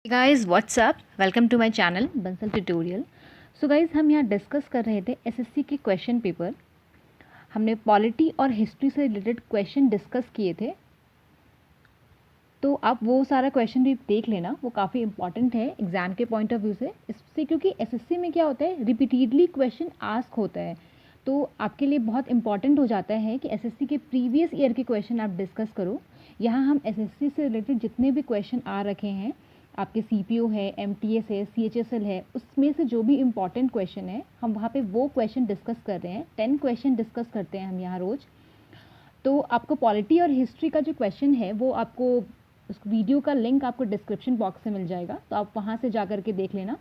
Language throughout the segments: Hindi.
Guys what's up welcome to my channel Bansal tutorial. So guys हम यहाँ डिस्कस कर रहे थे एसएससी के क्वेश्चन पेपर। हमने पॉलिटी और हिस्ट्री से रिलेटेड क्वेश्चन डिस्कस किए थे, तो आप वो सारा क्वेश्चन भी देख लेना, वो काफ़ी इंपॉर्टेंट है एग्ज़ाम के पॉइंट ऑफ व्यू से। इससे क्योंकि एसएससी में क्या होता है, रिपीटेडली क्वेश्चन आस्क होता है, तो आपके लिए बहुत इंपॉर्टेंट हो जाता है कि एसएससी के प्रीवियस ईयर के क्वेश्चन आप डिस्कस करो। यहाँ हम एसएससी से रिलेटेड जितने भी क्वेश्चन आ रखे हैं, आपके सीपीओ है, एमटीएस है, सीएचएसएल है, उसमें से जो भी इम्पॉर्टेंट क्वेश्चन है हम वहाँ पे वो क्वेश्चन डिस्कस कर रहे हैं। 10 क्वेश्चन डिस्कस करते हैं हम यहाँ रोज़। तो आपको पॉलिटी और हिस्ट्री का जो क्वेश्चन है वो आपको उस वीडियो का लिंक आपको डिस्क्रिप्शन बॉक्स में मिल जाएगा, तो आप वहाँ से जा कर के देख लेना।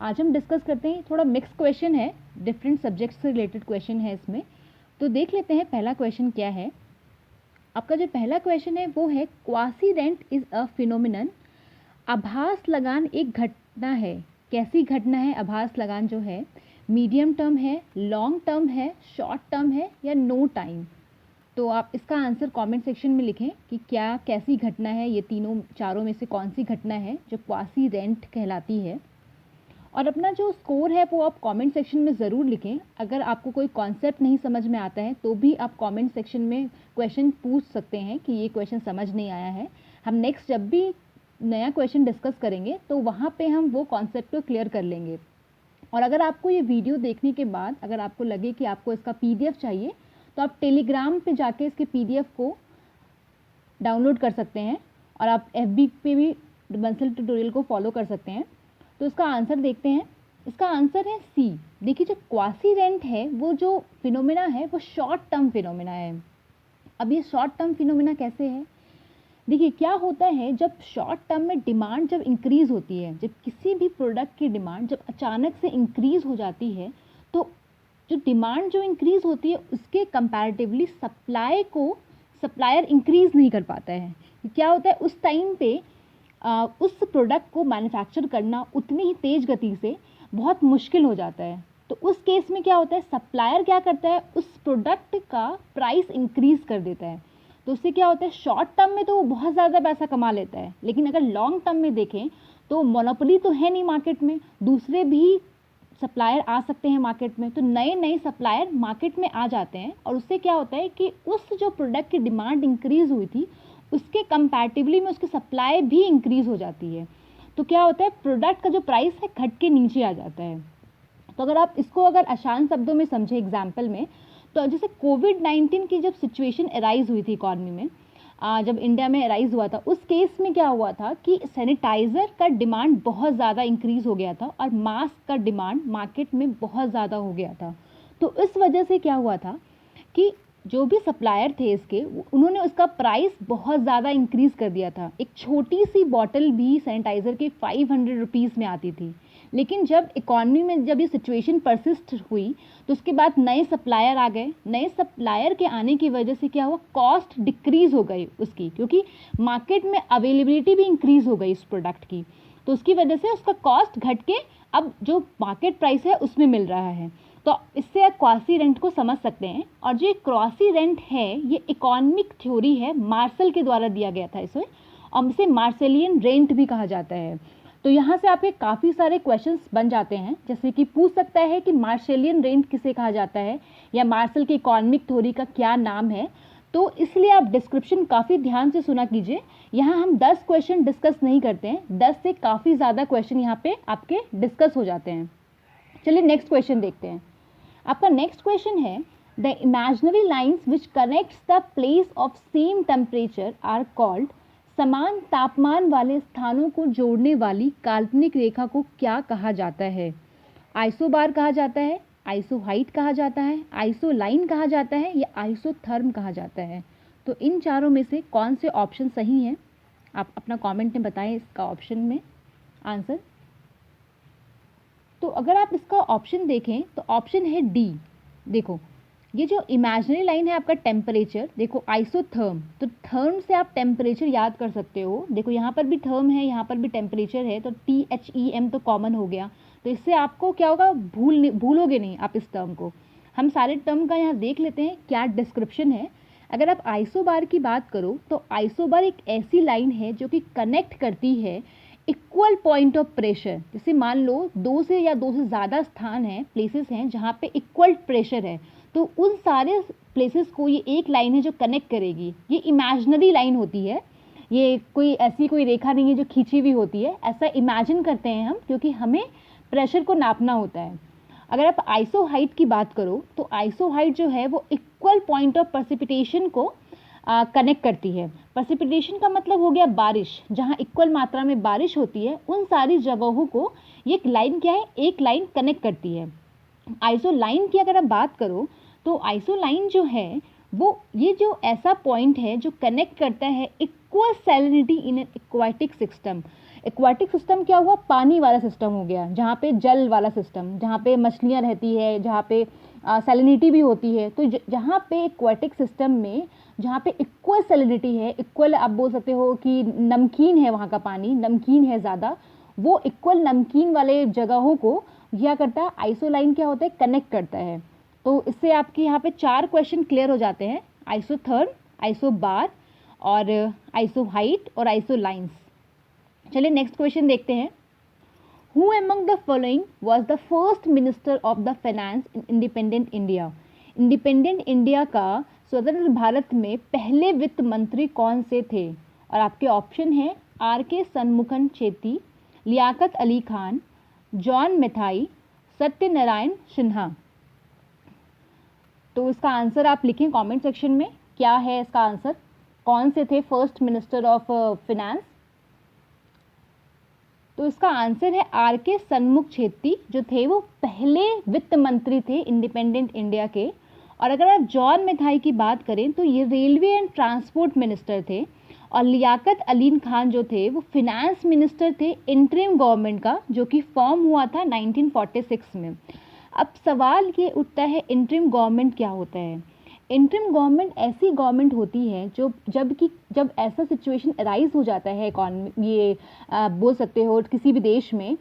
आज हम डिस्कस करते हैं, थोड़ा मिक्स क्वेश्चन है, डिफरेंट सब्जेक्ट्स से रिलेटेड क्वेश्चन है इसमें। तो देख लेते हैं पहला क्वेश्चन क्या है। आपका जो पहला क्वेश्चन है वो है क्वासीडेंट इज़ अ फिनोमिनन। आभास लगान एक घटना है। कैसी घटना है आभास लगान जो है? मीडियम टर्म है, लॉन्ग टर्म है, शॉर्ट टर्म है या नो टाइम? तो आप इसका आंसर कमेंट सेक्शन में लिखें कि क्या कैसी घटना है, ये तीनों चारों में से कौन सी घटना है जो क्वासीडेंट कहलाती है। और अपना जो स्कोर है वो आप कमेंट सेक्शन में ज़रूर लिखें। अगर आपको कोई कॉन्सेप्ट नहीं समझ में आता है तो भी आप कमेंट सेक्शन में क्वेश्चन पूछ सकते हैं कि ये क्वेश्चन समझ नहीं आया है। हम नेक्स्ट जब भी नया क्वेश्चन डिस्कस करेंगे तो वहाँ पे हम वो कॉन्सेप्ट को क्लियर कर लेंगे। और अगर आपको ये वीडियो देखने के बाद अगर आपको लगे कि आपको इसका पीडीएफ चाहिए तो आप टेलीग्राम पे जाके इसके पीडीएफ को डाउनलोड कर सकते हैं और आप एफबी पे भी बंसल ट्यूटोरियल को फॉलो कर सकते हैं। तो इसका आंसर देखते हैं। इसका आंसर है सी। देखिए, जो क्वासीडेंट है वो जो फिनोमिना है वो शॉर्ट टर्म फिनोमिना है। अब ये शॉर्ट टर्म फिनोमिना कैसे है? देखिए, क्या होता है, जब शॉर्ट टर्म में डिमांड जब इंक्रीज़ होती है, जब किसी भी प्रोडक्ट की डिमांड जब अचानक से इंक्रीज़ हो जाती है, तो जो डिमांड जो इंक्रीज़ होती है उसके कंपैरेटिवली सप्लायर इंक्रीज़ नहीं कर पाता है। क्या होता है, उस टाइम पे उस प्रोडक्ट को मैन्युफैक्चर करना उतनी ही तेज़ गति से बहुत मुश्किल हो जाता है। तो उस केस में क्या होता है, सप्लायर क्या करता है, उस प्रोडक्ट का प्राइस इंक्रीज़ कर देता है। तो उससे क्या होता है, शॉर्ट टर्म में तो वो बहुत ज़्यादा पैसा कमा लेता है, लेकिन अगर लॉन्ग टर्म में देखें तो मोनोपोली तो है नहीं मार्केट में, दूसरे भी सप्लायर आ सकते हैं मार्केट में, तो नए नए सप्लायर मार्केट में आ जाते हैं और उससे क्या होता है कि उस जो प्रोडक्ट की डिमांड इंक्रीज़ हुई थी उसके कंपैरेटिवली में उसकी सप्लाई भी इंक्रीज़ हो जाती है। तो क्या होता है, प्रोडक्ट का जो प्राइस है घट के नीचे आ जाता है। तो अगर आप इसको अगर आसान शब्दों में समझे एग्जाम्पल में, तो जैसे कोविड-19 की जब सिचुएशन अराइज हुई थी इकॉनमी में, जब इंडिया में अराइज हुआ था, उस केस में क्या हुआ था कि सैनिटाइज़र का डिमांड बहुत ज़्यादा इंक्रीज़ हो गया था और मास्क का डिमांड मार्केट में बहुत ज़्यादा हो गया था। तो इस वजह से क्या हुआ था कि जो भी सप्लायर थे इसके, उन्होंने उसका प्राइस बहुत ज़्यादा इंक्रीज़ कर दिया था। एक छोटी सी बॉटल भी सैनिटाइज़र की 500 रुपीज़ में आती थी। लेकिन जब इकॉनमी में जब ये सिचुएशन परसिस्ट हुई तो उसके बाद नए सप्लायर आ गए। नए सप्लायर के आने की वजह से क्या हुआ, कॉस्ट डिक्रीज़ हो गई उसकी, क्योंकि मार्केट में अवेलेबिलिटी भी इंक्रीज़ हो गई इस प्रोडक्ट की। तो उसकी वजह से उसका कॉस्ट घट के अब जो मार्केट प्राइस है उसमें मिल रहा है। तो इससे आप क्वासी रेंट को समझ सकते हैं। और जो क्वासी रेंट है ये इकोनॉमिक थ्योरी है, मार्शल के द्वारा दिया गया था इसे, और इसे मार्शलियन रेंट भी कहा जाता है। तो यहाँ से आपके काफ़ी सारे क्वेश्चंस बन जाते हैं, जैसे कि पूछ सकता है कि मार्शलियन रेंट किसे कहा जाता है या मार्शल की इकोनॉमिक थ्योरी का क्या नाम है। तो इसलिए आप डिस्क्रिप्शन काफ़ी ध्यान से सुना कीजिए। यहाँ हम 10 क्वेश्चन डिस्कस नहीं करते हैं, 10 से काफ़ी ज़्यादा क्वेश्चन यहाँ पे आपके डिस्कस हो जाते हैं। चलिए नेक्स्ट क्वेश्चन देखते हैं। आपका नेक्स्ट क्वेश्चन है, the imaginary lines which connects the place of same temperature are called. समान तापमान वाले स्थानों को जोड़ने वाली काल्पनिक रेखा को क्या कहा जाता है? आइसोबार कहा जाता है, आइसोहाइट कहा जाता है, आइसोलाइन कहा जाता है या आइसोथर्म कहा जाता है? तो इन चारों में से कौन से ऑप्शन सही हैं? आप अपना कमेंट में बताएं इसका ऑप्शन में आंसर। तो अगर आप इसका ऑप्शन देखें तो ऑप्शन है डी। देखो, ये जो इमेजिनरी लाइन है आपका टेम्परेचर, देखो आइसोथर्म, तो थर्म से आप टेम्परेचर याद कर सकते हो। देखो यहाँ पर भी थर्म है, यहाँ पर भी टेम्परेचर है, तो THEM तो कॉमन हो गया। तो इससे आपको क्या होगा, भूलोगे नहीं आप इस टर्म को। हम सारे टर्म का यहाँ देख लेते हैं क्या डिस्क्रिप्शन है। अगर आप आइसोबार की बात करो तो आइसोबार एक ऐसी लाइन है जो कि कनेक्ट करती है इक्वल पॉइंट ऑफ प्रेशर, जैसे मान लो दो से ज़्यादा स्थान हैं, प्लेसेस हैं जहाँ पे इक्वल प्रेशर है, तो उन सारे प्लेसेस को ये एक लाइन है जो कनेक्ट करेगी। ये इमेजिनरी लाइन होती है, ये कोई रेखा नहीं है जो खींची हुई होती है, ऐसा इमेजिन करते हैं हम, क्योंकि हमें प्रेशर को नापना होता है। अगर आप आइसो हाइट की बात करो तो आइसो हाइट जो है वो इक्वल पॉइंट ऑफ प्रेसिपिटेशन को कनेक्ट करती है। प्रेसिपिटेशन का मतलब हो गया बारिश, जहाँ इक्वल मात्रा में बारिश होती है उन सारी जगहों को ये एक लाइन क्या है, एक लाइन कनेक्ट करती है। आइसो लाइन की अगर आप बात करो तो आइसो लाइन जो है वो ये जो ऐसा पॉइंट है जो कनेक्ट करता है equal salinity in an aquatic system. Aquatic system क्या हुआ, पानी वाला सिस्टम हो गया, जहाँ पे जल वाला सिस्टम, जहाँ पे मछलियाँ रहती है, जहाँ पे सैलिनिटी भी होती है। तो जहाँ पे एक्वाटिक सिस्टम में जहाँ पे इक्वल सैलिनिटी है, इक्वल आप बोल सकते हो कि नमकीन है, वहाँ का पानी नमकीन है ज़्यादा, वो इक्वल नमकीन वाले जगहों को क्या करता है, आइसो लाइन क्या होता है, कनेक्ट करता है। तो इससे आपके यहाँ पे 4 क्वेश्चन क्लियर हो जाते हैं, आइसोथर्म, आइसो बार और आइसो हाइट और आइसो लाइंस। चलिए नेक्स्ट क्वेश्चन देखते हैं। Who among the following was the first minister of the finance in independent India? Independent India का स्वतंत्र भारत में पहले वित्त मंत्री कौन से थे? और आपके ऑप्शन हैं आर.के. सन्मुखन चेट्टी, लियाकत अली खान, जॉन मैथाई, सत्यनारायण सिन्हा। तो इसका आंसर आप लिखें कमेंट सेक्शन में, क्या है इसका आंसर, कौन से थे फर्स्ट मिनिस्टर ऑफ फिनेंस? तो इसका आंसर है आर.के. सन्मुख चेट्टी, जो थे वो पहले वित्त मंत्री थे इंडिपेंडेंट इंडिया के। और अगर आप जॉन मैथाई की बात करें तो ये रेलवे एंड ट्रांसपोर्ट मिनिस्टर थे। और लियाकत अली खान जो थे वो फिनेंस मिनिस्टर थे इंटरिम गवर्नमेंट का, जो कि फॉर्म हुआ था 1946 में। अब सवाल ये उठता है इंटरिम गवर्नमेंट क्या होता है? इंटरिम गवर्नमेंट ऐसी गवर्नमेंट होती है जो जब ऐसा सिचुएशन अराइज हो जाता है इकॉनमी, ये बोल सकते हो किसी भी देश में,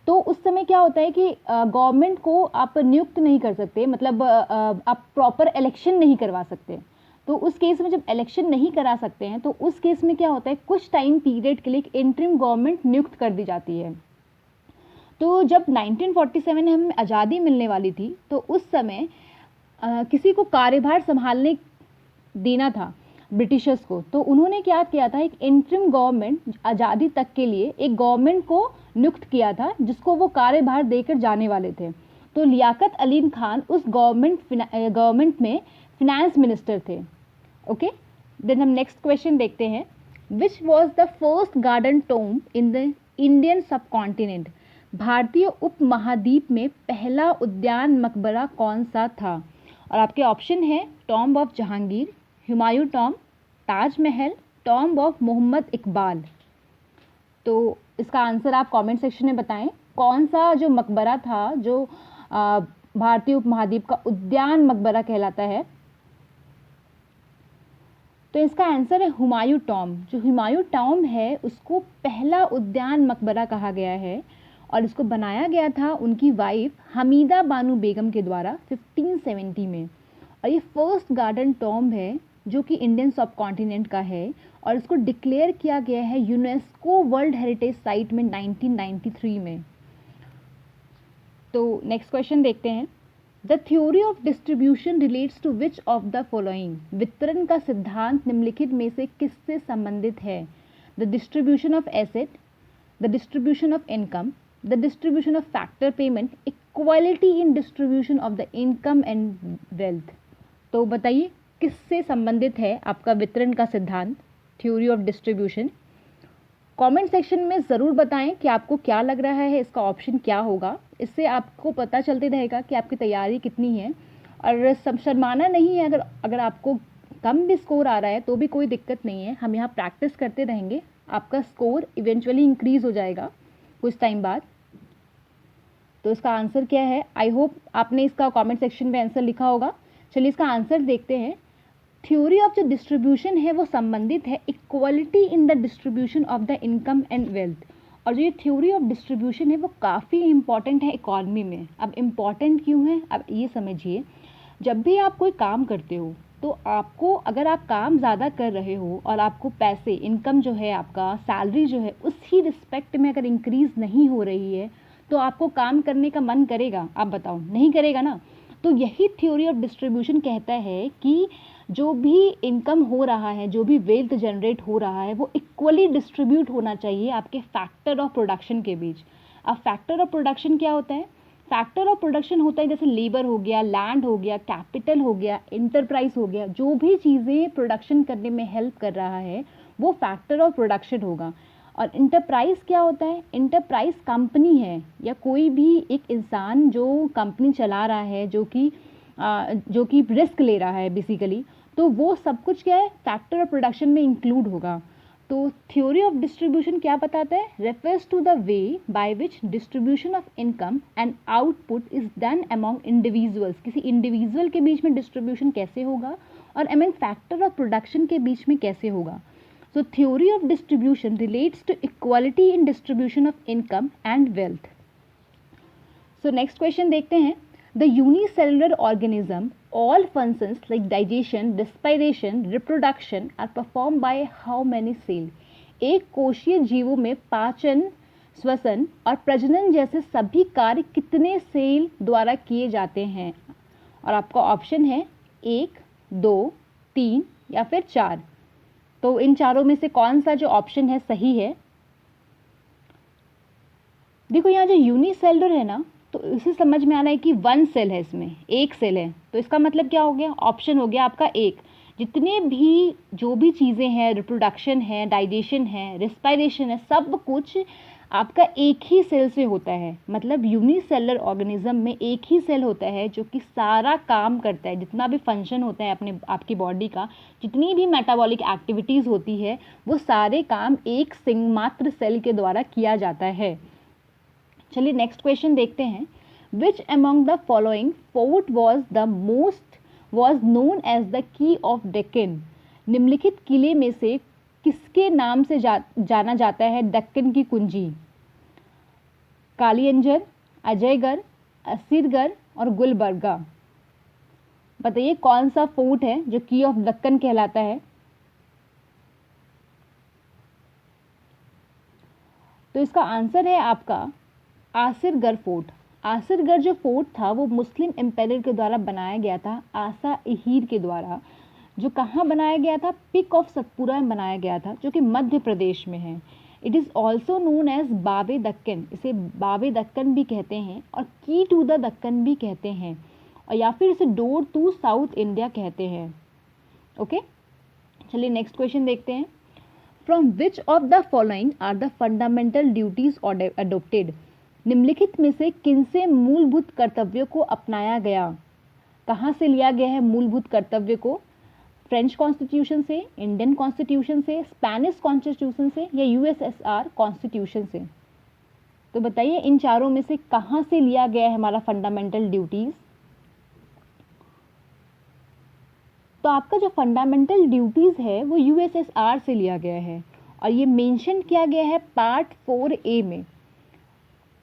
तो उस समय क्या होता है कि गवर्नमेंट को आप नियुक्त नहीं कर सकते, मतलब आप प्रॉपर इलेक्शन नहीं करवा सकते। तो उस केस में जब इलेक्शन नहीं करा सकते हैं तो उस केस में क्या होता है, कुछ टाइम पीरियड के लिए इंटरिम गवर्नमेंट नियुक्त कर दी जाती है। तो जब 1947 में हमें आज़ादी मिलने वाली थी तो उस समय किसी को कार्यभार संभालने देना था ब्रिटिशर्स को, तो उन्होंने क्या किया था, एक इंटरिम गवर्नमेंट आज़ादी तक के लिए एक गवर्नमेंट को नियुक्त किया था जिसको वो कार्यभार देकर जाने वाले थे। तो लियाकत अली खान उस गवर्नमेंट में फिनेंस मिनिस्टर थे। ओके, देन हम नेक्स्ट क्वेश्चन देखते हैं। Which was the first garden tomb in the Indian सब कॉन्टिनेंट? भारतीय उपमहाद्वीप में पहला उद्यान मकबरा कौन सा था? और आपके ऑप्शन है tomb of Jahangir, Humayun tomb, Taj Mahal, tomb of Mohammad Iqbal. तो इसका आंसर आप कमेंट सेक्शन में बताएं, कौन सा जो मकबरा था जो भारतीय उपमहाद्वीप का उद्यान मकबरा कहलाता है? तो इसका आंसर है हुमायूं टॉम्ब। जो हुमायूं टॉम्ब है उसको पहला उद्यान मकबरा कहा गया है और इसको बनाया गया था उनकी वाइफ हमीदा बानो बेगम के द्वारा 1570 में। और ये फर्स्ट गार्डन टॉम्ब है जो कि इंडियन सब कॉन्टिनेंट का है और इसको डिक्लेयर किया गया है यूनेस्को वर्ल्ड हेरिटेज साइट में 1993 में। तो नेक्स्ट क्वेश्चन देखते हैं। The theory of distribution relates to which of the following? वितरण का सिद्धांत निम्नलिखित में से किससे संबंधित है? The distribution of asset, the distribution of income, the distribution of factor payment, equality in distribution of the income and wealth. तो बताइए किससे संबंधित है आपका वितरण का सिद्धांत, theory of distribution? Comment section में ज़रूर बताएं कि आपको क्या लग रहा है, इसका ऑप्शन क्या होगा। इससे आपको पता चलते रहेगा कि आपकी तैयारी कितनी है। और शर्माना नहीं है, अगर आपको कम भी स्कोर आ रहा है तो भी कोई दिक्कत नहीं है, हम यहाँ प्रैक्टिस करते रहेंगे, आपका स्कोर इवेंचुअली इंक्रीज़ हो जाएगा कुछ टाइम बाद। तो इसका आंसर क्या है? आई होप आपने इसका कमेंट सेक्शन में आंसर लिखा होगा। चलिए इसका आंसर देखते हैं। थ्योरी ऑफ जो डिस्ट्रीब्यूशन है वो संबंधित है equality in the distribution of the income and wealth. और जो ये थ्योरी ऑफ डिस्ट्रीब्यूशन है वो काफ़ी इंपॉर्टेंट है इकॉनमी में। अब इम्पॉर्टेंट क्यों है, अब ये समझिए। जब भी आप कोई काम करते हो तो आपको अगर आप काम ज़्यादा कर रहे हो और आपको पैसे इनकम जो है आपका सैलरी जो है उसी रिस्पेक्ट में अगर इंक्रीज़ नहीं हो रही है तो आपको काम करने का मन करेगा? आप बताओ, नहीं करेगा ना। तो यही थ्योरी ऑफ डिस्ट्रीब्यूशन कहता है कि जो भी इनकम हो रहा है, जो भी वेल्थ जनरेट हो रहा है, वो इक्वली डिस्ट्रीब्यूट होना चाहिए आपके फैक्टर ऑफ प्रोडक्शन के बीच। अब फैक्टर ऑफ प्रोडक्शन क्या होता है? फैक्टर ऑफ प्रोडक्शन होता है जैसे लेबर हो गया, लैंड हो गया, कैपिटल हो गया, इंटरप्राइज हो गया, जो भी चीज़ें प्रोडक्शन करने में हेल्प कर रहा है वो फैक्टर ऑफ प्रोडक्शन होगा। और इंटरप्राइज क्या होता है? इंटरप्राइज कंपनी है या कोई भी एक इंसान जो कंपनी चला रहा है, जो कि रिस्क ले रहा है बेसिकली, तो वो सब कुछ क्या है? फैक्टर ऑफ प्रोडक्शन में इंक्लूड होगा। तो थ्योरी ऑफ डिस्ट्रीब्यूशन क्या बताता है? Refers to the way by which distribution of income and output is done among individuals. किसी इंडिविजुअल के बीच में डिस्ट्रीब्यूशन कैसे होगा और अमंग फैक्टर ऑफ प्रोडक्शन के बीच में कैसे होगा। So theory of distribution relates to equality in distribution of income and wealth. So next question देखते हैं। The unicellular organism all functions like digestion, respiration, reproduction are performed by how many cells? एक कोशीय जीवों में पाचन, श्वसन और प्रजनन जैसे सभी कार्य कितने सेल द्वारा किए जाते हैं? और आपका ऑप्शन है 1, 2, 3 या फिर 4। तो इन चारों में से कौन सा जो ऑप्शन है सही है? देखो यहाँ जो यूनिसेलुलर है ना, तो इसे समझ में आ रहा है कि 1 सेल है, इसमें 1 सेल है। तो इसका मतलब क्या हो गया? ऑप्शन हो गया आपका 1। जितने भी जो भी चीज़ें हैं, रिप्रोडक्शन है, डाइजेशन है, रेस्पिरेशन है, सब कुछ आपका एक ही सेल से होता है। मतलब यूनिसेलुलर ऑर्गेनिज्म में एक ही सेल होता है जो कि सारा काम करता है। जितना भी फंक्शन होता है आपकी बॉडी का, जितनी भी मेटाबॉलिक एक्टिविटीज़ होती है, वो सारे काम एक मात्र सेल के द्वारा किया जाता है। चलिए नेक्स्ट क्वेश्चन देखते हैं। Which among the following fort was known as the key of Deccan? निम्नलिखित किले में से किसके नाम से जाना जाता है दक्कन की कुंजी? कालियंजर, अजयगढ़, असीरगढ़ और गुलबर्गा। बताइए कौन सा फोर्ट है जो की ऑफ दक्कन कहलाता है? तो इसका आंसर है आपका आसिरगढ़ फोर्ट। आसिरगढ़ जो फोर्ट था वो मुस्लिम एम्पायर के द्वारा बनाया गया था, आसा इहीर के द्वारा, जो कहाँ बनाया गया था? पिक ऑफ सतपुरा में बनाया गया था, जो कि मध्य प्रदेश में है। It is also known as Babe Dakkan, इसे बाबे दक्कन भी कहते हैं और की टू द दक्कन भी कहते हैं, और या फिर इसे डोर टू साउथ इंडिया कहते हैं। ओके, चलिए नेक्स्ट क्वेश्चन देखते हैं। From which of the following are the fundamental duties adopted? निम्नलिखित में से किनसे मूलभूत कर्तव्यों को अपनाया गया? कहाँ से लिया गया है मूलभूत कर्तव्य को? फ्रेंच कॉन्स्टिट्यूशन से, इंडियन कॉन्स्टिट्यूशन से, स्पेनिश कॉन्स्टिट्यूशन से या यूएसएसआर कॉन्स्टिट्यूशन से? तो बताइए इन चारों में से कहाँ से लिया गया है हमारा फंडामेंटल ड्यूटीज? तो आपका जो फंडामेंटल ड्यूटीज है वो यूएसएसआर से लिया गया है और ये मेंशन किया गया है पार्ट 4A में।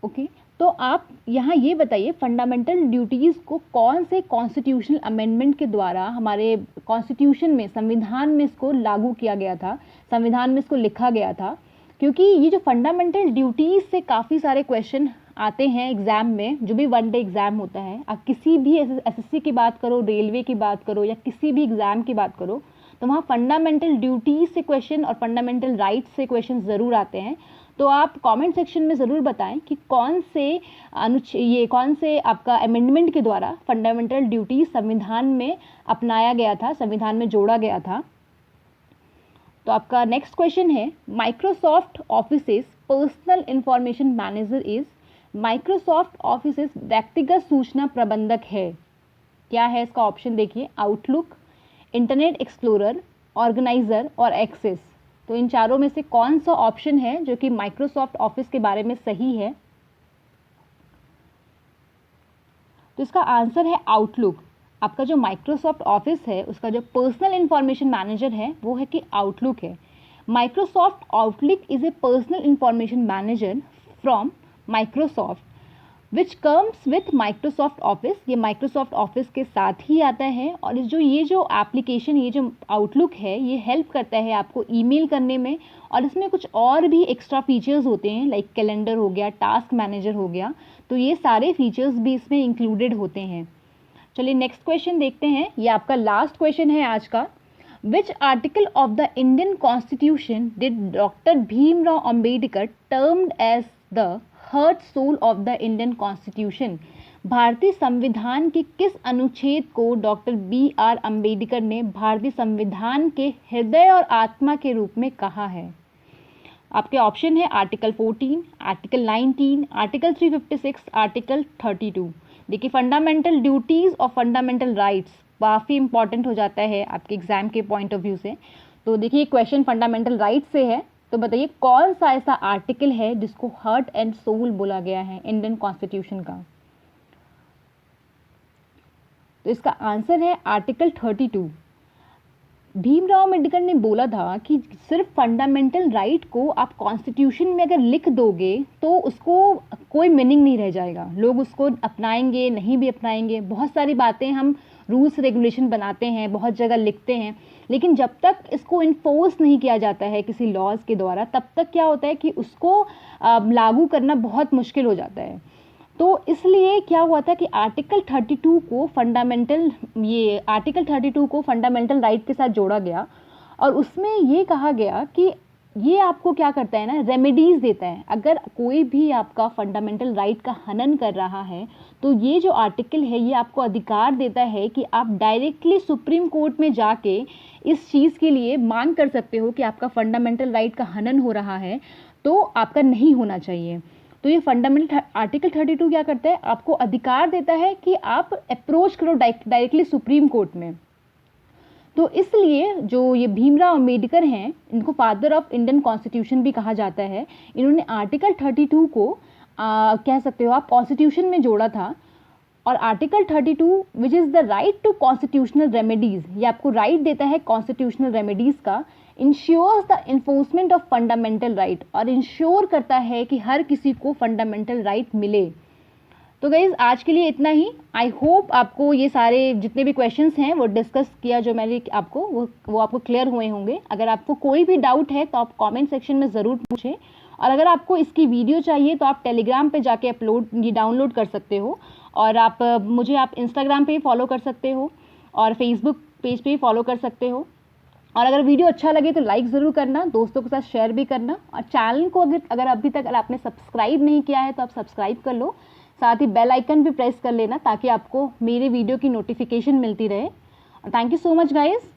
ओके, तो आप यहाँ ये बताइए फंडामेंटल ड्यूटीज़ को कौन से कॉन्स्टिट्यूशनल अमेंडमेंट के द्वारा हमारे कॉन्स्टिट्यूशन में, संविधान में इसको लागू किया गया था, संविधान में इसको लिखा गया था? क्योंकि ये जो फंडामेंटल ड्यूटीज़ से काफ़ी सारे क्वेश्चन आते हैं एग्ज़ाम में, जो भी 1 डे एग्ज़ाम होता है। आप किसी भी एसएससी की बात करो, रेलवे की बात करो या किसी भी एग्ज़ाम की बात करो, तो वहाँ फंडामेंटल ड्यूटीज़ से क्वेश्चन और फंडामेंटल राइट्स से क्वेश्चन ज़रूर आते हैं। तो आप कमेंट सेक्शन में ज़रूर बताएं कि कौन से आपका अमेंडमेंट के द्वारा फंडामेंटल ड्यूटी संविधान में अपनाया गया था, संविधान में जोड़ा गया था। तो आपका नेक्स्ट क्वेश्चन है, Microsoft offices personal information manager is? Microsoft offices व्यक्तिगत सूचना प्रबंधक है। क्या है इसका ऑप्शन? देखिए, आउटलुक, इंटरनेट एक्सप्लोरर, ऑर्गेनाइजर और एक्सेस। तो इन चारों में से कौन सा ऑप्शन है जो कि माइक्रोसॉफ्ट ऑफिस के बारे में सही है? तो इसका आंसर है आउटलुक। आपका जो माइक्रोसॉफ्ट ऑफिस है उसका जो पर्सनल इंफॉर्मेशन मैनेजर है वो है कि आउटलुक है। Microsoft outlook is a personal information manager from Microsoft which comes with Microsoft office, ये माइक्रोसॉफ्ट ऑफिस के साथ ही आता है। और ये जो एप्लीकेशन, ये जो आउटलुक है, ये हेल्प करता है आपको ईमेल करने में, और इसमें कुछ और भी एक्स्ट्रा फीचर्स होते हैं, लाइक कैलेंडर हो गया, टास्क मैनेजर हो गया, तो ये सारे फीचर्स भी इसमें इंक्लूडेड होते हैं। चलिए नेक्स्ट क्वेश्चन देखते हैं, ये आपका लास्ट क्वेश्चन है आज का। Which article of the Indian constitution did doctor Bhimrao Ambedkar termed as the heart soul of the Indian constitution, भारतीय संविधान के किस अनुच्छेद को डॉक्टर BR अंबेडकर ने भारतीय संविधान के हृदय और आत्मा के रूप में कहा है? आपके ऑप्शन है आर्टिकल 14, आर्टिकल 19, आर्टिकल 356, आर्टिकल 32। देखिए फंडामेंटल ड्यूटीज़ और फंडामेंटल राइट्स काफ़ी इंपॉर्टेंट हो जाता है आपके एग्जाम के पॉइंट ऑफ व्यू से। तो देखिए क्वेश्चन फंडामेंटल राइट्स से है, तो बताइए कौन सा ऐसा आर्टिकल है जिसको हार्ट एंड सोल बोला गया है इंडियन कॉन्स्टिट्यूशन का? तो इसका आंसर है आर्टिकल 32। भीमराव अम्बेडकर ने बोला था कि सिर्फ फंडामेंटल राइट को आप कॉन्स्टिट्यूशन में अगर लिख दोगे तो उसको कोई मीनिंग नहीं रह जाएगा, लोग उसको अपनाएंगे नहीं भी अपनाएंगे। बहुत सारी बातें हम रूल्स रेगुलेशन बनाते हैं, बहुत जगह लिखते हैं, लेकिन जब तक इसको इन्फोर्स नहीं किया जाता है किसी लॉज के द्वारा, तब तक क्या होता है कि उसको लागू करना बहुत मुश्किल हो जाता है। तो इसलिए क्या हुआ था कि आर्टिकल 32 को फंडामेंटल राइट के साथ जोड़ा गया, और उसमें ये कहा गया कि ये आपको क्या करता है ना, रेमेडीज़ देता है। अगर कोई भी आपका फंडामेंटल राइट का हनन कर रहा है, तो ये जो आर्टिकल है ये आपको अधिकार देता है कि आप डायरेक्टली सुप्रीम कोर्ट में जाके इस चीज़ के लिए मांग कर सकते हो कि आपका फंडामेंटल राइट का हनन हो रहा है, तो आपका नहीं होना चाहिए। तो ये फंडामेंटल आर्टिकल 32 क्या करता है, आपको अधिकार देता है कि आप अप्रोच करो डायरेक्टली सुप्रीम कोर्ट में। तो इसलिए जो ये भीमराव अंबेडकर हैं, इनको फादर ऑफ इंडियन कॉन्स्टिट्यूशन भी कहा जाता है। इन्होंने आर्टिकल 32 को कह सकते हो आप कॉन्स्टिट्यूशन में जोड़ा था। और article 32 which is the right to constitutional remedies, ये आपको राइट देता है कॉन्स्टिट्यूशनल रेमेडीज़ का। Ensures the enforcement of fundamental right, और इंश्योर करता है कि हर किसी को फंडामेंटल राइट मिले। तो गाइज़ आज के लिए इतना ही। आई होप आपको ये सारे जितने भी क्वेश्चंस हैं वो डिस्कस किया जो मैंने आपको वो आपको क्लियर हुए होंगे। अगर आपको कोई भी डाउट है तो आप कमेंट सेक्शन में ज़रूर पूछें, और अगर आपको इसकी वीडियो चाहिए तो आप टेलीग्राम पे जाके ये डाउनलोड कर सकते हो, और आप इंस्टाग्राम पे फॉलो कर सकते हो, और फेसबुक पेज पे फॉलो कर सकते हो। और अगर वीडियो अच्छा लगे तो लाइक ज़रूर करना, दोस्तों के साथ शेयर भी करना, और चैनल को अगर अभी तक आपने सब्सक्राइब नहीं किया है तो आप सब्सक्राइब कर लो, साथ ही बेल आइकन भी प्रेस कर लेना ताकि आपको मेरे वीडियो की नोटिफिकेशन मिलती रहे। Thank you so much guys.